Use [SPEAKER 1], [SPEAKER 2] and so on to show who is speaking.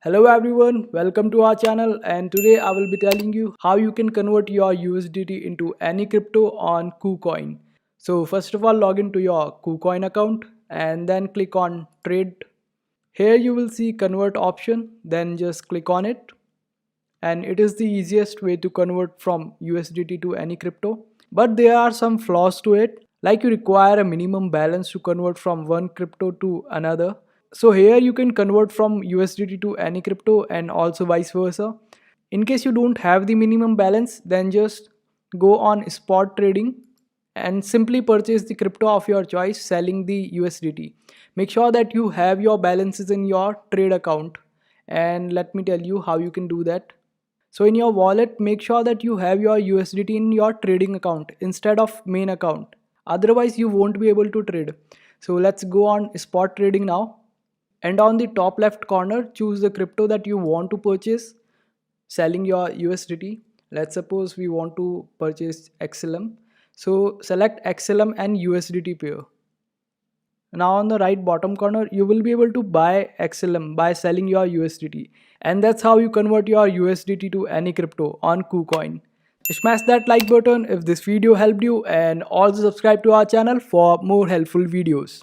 [SPEAKER 1] Hello everyone, welcome to our channel, and today I will be telling you how you can convert your USDT into any crypto on Kucoin. So first of all, log into your Kucoin account and then click on trade. Here you will see convert option, then just click on it, and it is the easiest way to convert from USDT to any crypto. But there are some flaws to it, like you require a minimum balance to convert from one crypto to another. So here you can convert from USDT to any crypto and also vice versa. In case you don't have the minimum balance, then just go on spot trading and simply purchase the crypto of your choice selling the USDT. Make sure that you have your balances in your trade account, and let me tell you how you can do that. So in your wallet, make sure that you have your USDT in your trading account instead of main account. Otherwise, you won't be able to trade. So let's go on spot trading now. And on the top left corner, choose the crypto that you want to purchase, selling your USDT. Let's suppose we want to purchase XLM. So select XLM and USDT pair. Now on the right bottom corner, you will be able to buy XLM by selling your USDT. And that's how you convert your USDT to any crypto on KuCoin. Smash that like button if this video helped you, and also subscribe to our channel for more helpful videos.